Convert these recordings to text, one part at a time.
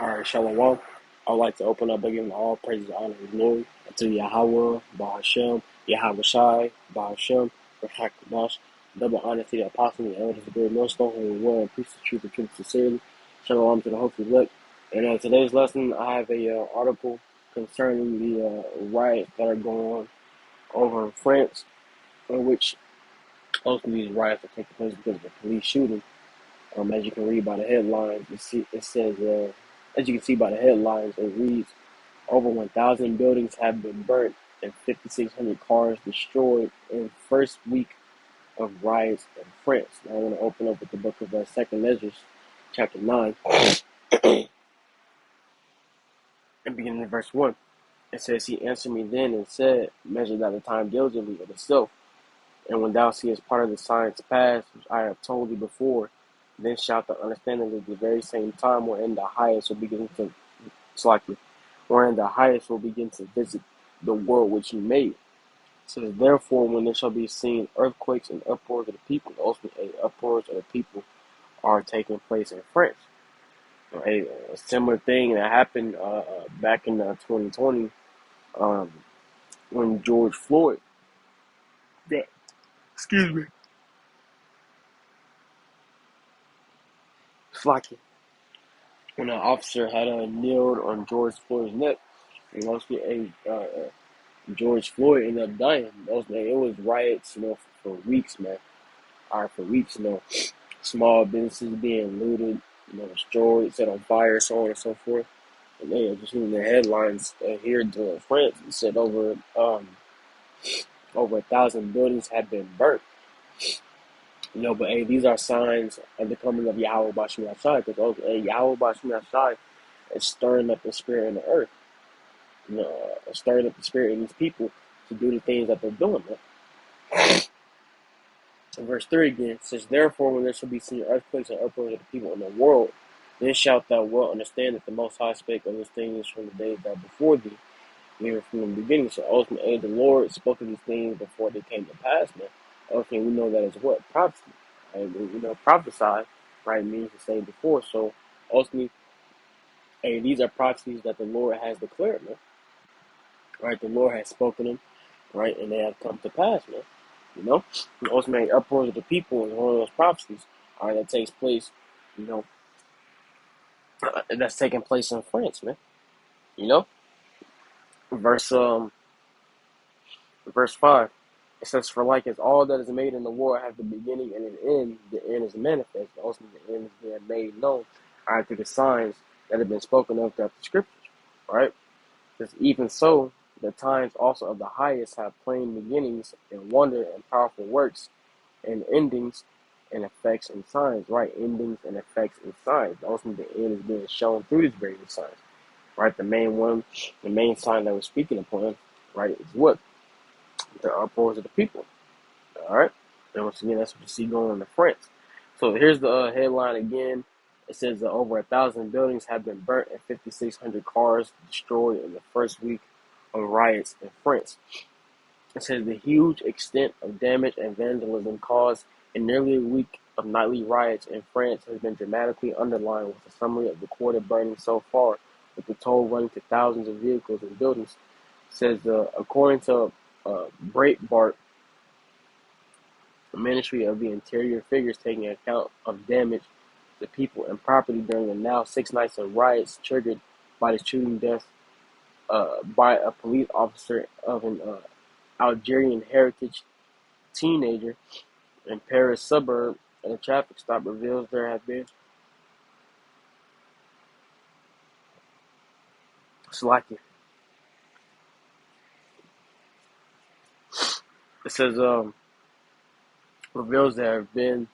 All right, Shalom. I would like to open up by giving all praises, honor, and glory to Yahweh, Bahashem, Yahweh Shai, Bahashem, Rashakadash. Double honor to the apostles and elders of the great millstone who were well and preach the truth and truth sincerely. Shalom to the hopefully elect. And today's lesson, I have a article concerning the riots that are going on over in France, in which most of these riots are taking place because of a police shooting. As you can read by the headlines, it says, as you can see by the headlines, it reads, over 1,000 buildings have been burnt and 5,600 cars destroyed in first week of riots in France. Now I want to open up with the book of 2nd Measures, chapter 9, and beginning in verse 1. It says, he answered me then and said, measure thou the time diligently of itself, and when thou seest part of the signs past, which I have told thee before, then shalt thou understand that at the very same time wherein the highest will begin to visit the world which he made. So therefore, when there shall be seen earthquakes and uproars of the people, ultimately uproars of the people are taking place in France. A similar thing that happened back in 2020 um, when George Floyd, that, excuse me, Slacky, when an officer had kneeled on George Floyd's neck, and mostly George Floyd ended up dying. It was riots, for weeks, man. All right, for weeks, small businesses being looted, destroyed, set on fire, so on and so forth. And they just in the headlines here in France, it said over 1,000 buildings have been burnt. But hey, these are signs of the coming of Yahweh Bashim Yashai, because Yahweh Bashim Yashai is stirring up the spirit in the earth, stirring up the spirit in these people to do the things that they're doing, man. In verse 3 again says, therefore, when there shall be seen earthquakes and uproars of the people in the world, then shalt thou well understand that the Most High spake of these things from the days that before thee, even from the beginning. So ultimately, the Lord spoke of these things before they came to pass, man. Ultimately, we know that is what? Prophecy. Right? Prophesy, right, means to say before. So ultimately, these are prophecies that the Lord has declared, man. Right? The Lord has spoken them, right, and they have come to pass, man. And ultimately, uproars of the people is one of those prophecies, all right, that takes place, that's taking place in France, man. You know, verse verse 5. It says, for like as all that is made in the world have the beginning and an end, the end is manifest. Ultimately, the end is being made known, all right, through the signs that have been spoken of throughout the scriptures, right? Because even so, the times also of the highest have plain beginnings and wonder and powerful works and endings and effects and signs, right? Endings and effects and signs. Ultimately, the end is being shown through these various signs, right? The main sign that we're speaking upon, right, is what? The uproars of the people, all right? And once again, that's what you see going on in France. So here's the headline again. It says that over 1,000 buildings have been burnt and 5,600 cars destroyed in the first week of riots in France. It says the huge extent of damage and vandalism caused in nearly a week of nightly riots in France has been dramatically underlined with a summary of recorded burnings so far, with the toll running to thousands of vehicles and buildings. It says, according to Breitbart, the Ministry of the Interior figures taking account of damage to people and property during the now 6 nights of riots triggered by the shooting death by a police officer of an Algerian heritage teenager in Paris suburb, and a traffic stop reveals there have been slacking. It says reveals there have been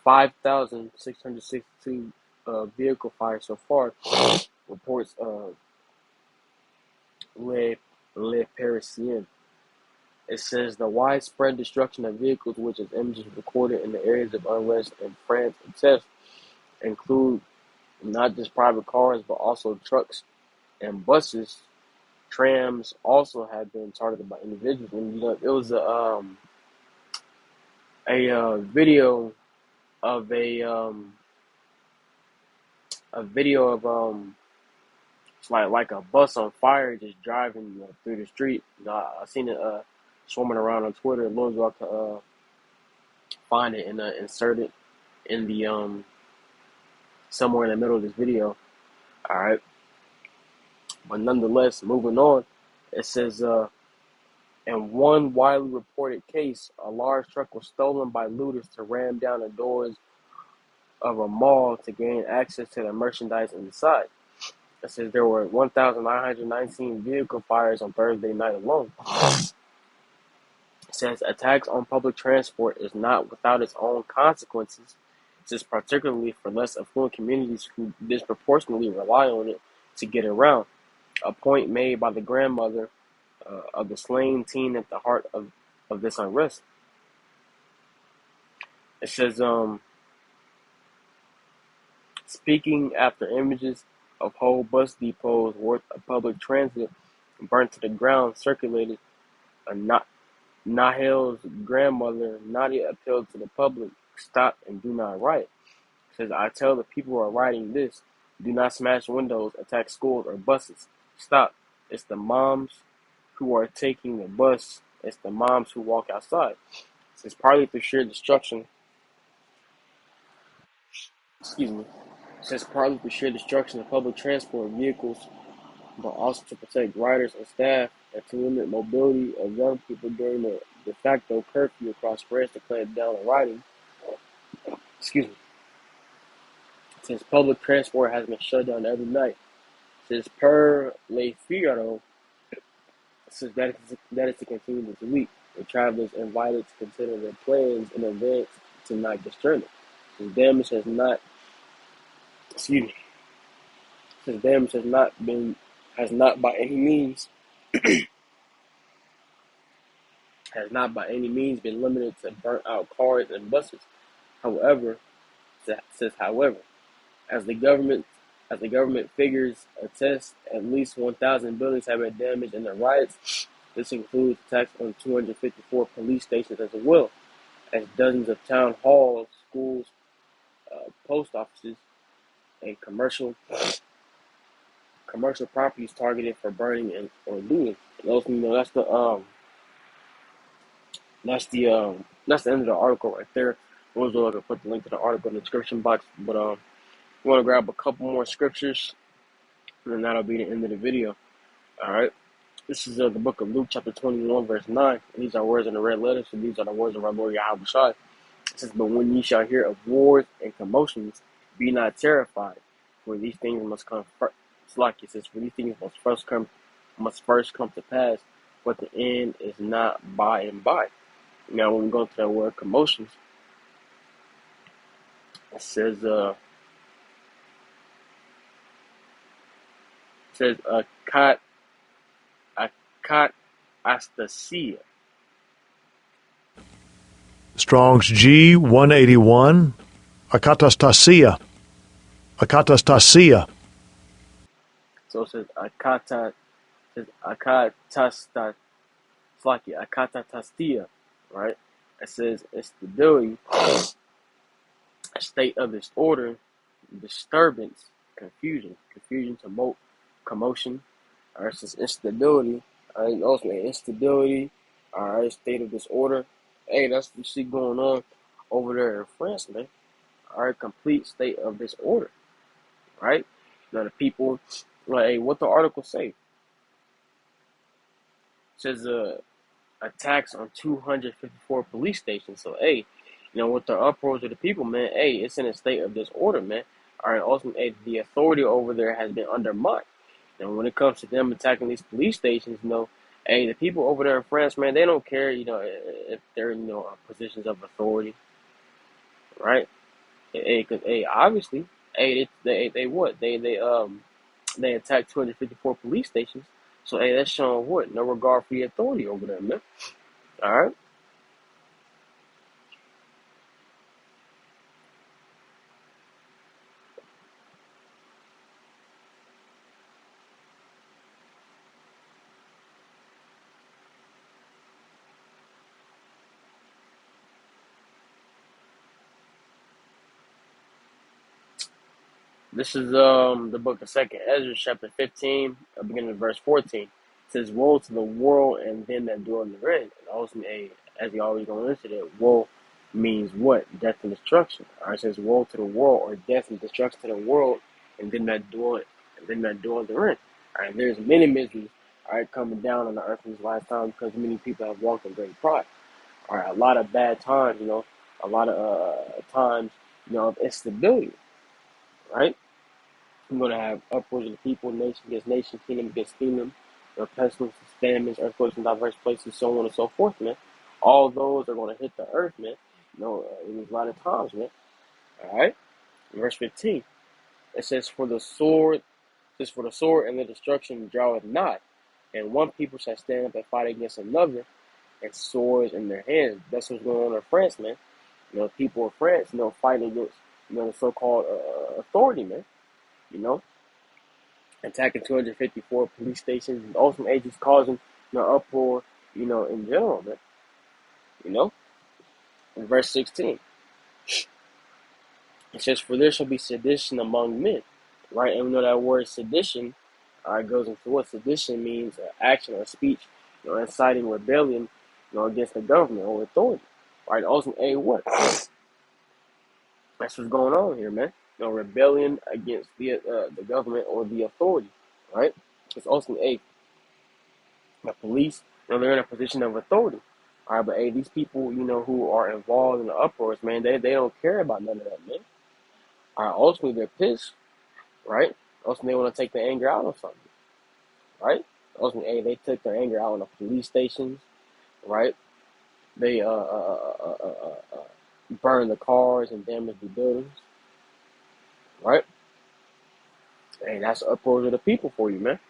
5,662 vehicle fires so far. Reports Le Parisien. It says the widespread destruction of vehicles, which is images recorded in the areas of unrest in France and theft, include not just private cars but also trucks and buses. Trams also have been targeted by individuals. And it was a video of a video of It's like a bus on fire just driving through the street. I seen it swarming around on Twitter. Lord's about to find it and insert it in the somewhere in the middle of this video. All right, but nonetheless, moving on, it says in one widely reported case, a large truck was stolen by looters to ram down the doors of a mall to gain access to the merchandise inside. It says there were 1,919 vehicle fires on Thursday night alone. It says attacks on public transport is not without its own consequences. It says particularly for less affluent communities who disproportionately rely on it to get around. A point made by the grandmother of the slain teen at the heart of this unrest. It says, speaking after images of whole bus depots worth of public transit burnt to the ground circulated, Nahel's grandmother, Nadia, appealed to the public, stop and do not riot. Says, I tell the people who are writing this, do not smash windows, attack schools or buses. Stop. It's the moms who are taking the bus. It's the moms who walk outside. Says, partly through sheer destruction, excuse me, says partly through sheer destruction of public transport vehicles, but also to protect riders and staff and to limit mobility of young people during the de facto curfew across France to clamp down on riding. Excuse me. Since public transport has been shut down every night. Since per Le Figaro, since that is to continue this week, the travelers invited to consider their plans in advance to not get stranded. Since damage has not, excuse me, since damage has not by any means, has not by any means been limited to burnt out cars and buses. However, however, as the government figures attest, at least 1,000 buildings have been damaged in the riots. This includes attacks on 254 police stations as well as dozens of town halls, schools, post offices, and commercial properties targeted for burning and or looting. And also, that's the end of the article right there. Also, I can put the link to the article in the description box. But we want to grab a couple more scriptures, and then that'll be the end of the video. All right. This is the book of Luke, chapter 21, verse 9. And these are words in the red letters, so these are the words of our Lord Yahweh Shai. It says, but when ye shall hear of wars and commotions, be not terrified, for these things must come first. It's like it says, for these things must first come to pass, but the end is not by and by. Now, when we go to that word commotions, it says, akatastasia. Strong's G 181, akatastasia, akatastasia. So it says akatasta, it's like akatatastia, right? It says instability, a state of disorder, disturbance, confusion, commotion. All right, it says instability. All right, also instability. All right, state of disorder. Hey, that's what you see going on over there in France, man. All right, complete state of disorder. Right? Now the people, like, hey, what the article say? It says attacks on 254 police stations. So, hey, with the uproars of the people, man, hey, it's in a state of disorder, man. All right, also, hey, the authority over there has been undermined. And when it comes to them attacking these police stations, hey, the people over there in France, man, they don't care, if they're, positions of authority, right? Hey, because, hey, obviously, hey, they what? They attacked 254 police stations. So, hey, that's showing what? No regard for the authority over there, man. All right? This is the book of Second Ezra, chapter 15, beginning of verse 14. It says, "Woe to the world and them that dwell therein." And ultimately, as you always going into that, woe means what? Death and destruction. All right, it says, "Woe to the world," or death and destruction to the world, and them that dwell therein. All right, there's many miseries, all right, coming down on the earth in this last time because many people have walked in great pride. All right, a lot of bad times, a lot of times, of instability, right? We're going to have upwards of the people, nation against nation, kingdom against kingdom, pestilences, famines, earthquakes in diverse places, so on and so forth, man. All those are going to hit the earth, man. In a lot of times, man. All right. Verse 15. It says, For the sword and the destruction draweth not, and one people shall stand up and fight against another, and swords in their hands." That's what's going on in France, man. People of France, fighting against, the so-called authority, man. You know, attacking 254 police stations and ultimate agents causing uproar, in general, man. You know, in verse 16, it says, "For there shall be sedition among men," right? And we know that word sedition goes into what sedition means: action or speech, inciting rebellion, against the government or authority, right? Ultimately, what? That's what's going on here, man. Rebellion against the government or the authority, right? It's ultimately the police, they're in a position of authority. All right, but hey, these people, who are involved in the uproars, man, they don't care about none of that, man. All right, ultimately they're pissed, right? Ultimately they want to take their anger out on something, right? Ultimately, hey, they took their anger out on the police stations, right? They burned the cars and damaged the buildings, right? Hey, that's uproars of the people for you, man.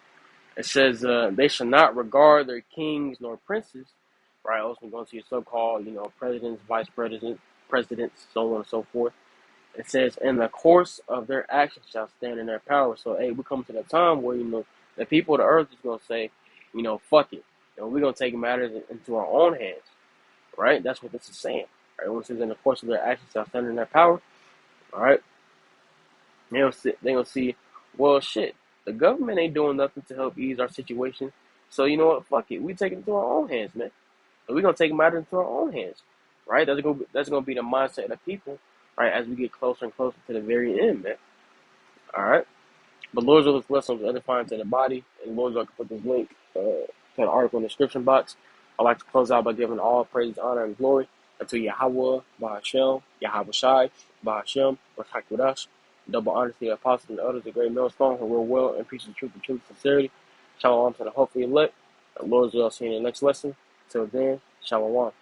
It says, "They shall not regard their kings nor princes," right? Also going to your so-called, presidents, vice presidents, so on and so forth. It says, "In the course of their actions shall stand in their power." So, hey, we come to the time where, the people of the earth is going to say, fuck it. We're going to take matters into our own hands, right? That's what this is saying. Right? When it says, "In the course of their actions shall stand in their power," all right? They gonna see, well, shit. The government ain't doing nothing to help ease our situation. So you know what? Fuck it. We take it into our own hands, man. And we gonna take matters into our own hands, right? That's gonna be the mindset of the people, right? As we get closer and closer to the very end, man. All right. But Lord's will is lessons edifying to the body, and Lord's will, I can put this link to an article in the description box. I'd like to close out by giving all praise, honor, and glory unto Yahweh, Bahashem, Yahweh Shai, Bahashem, Rakakwadash. Double honor to the apostles and the others, the great millstone who rule well and preach the truth and sincerity. Shalom to the hopefully elect. Lord's will, see you in the next lesson. Till then, Shalom.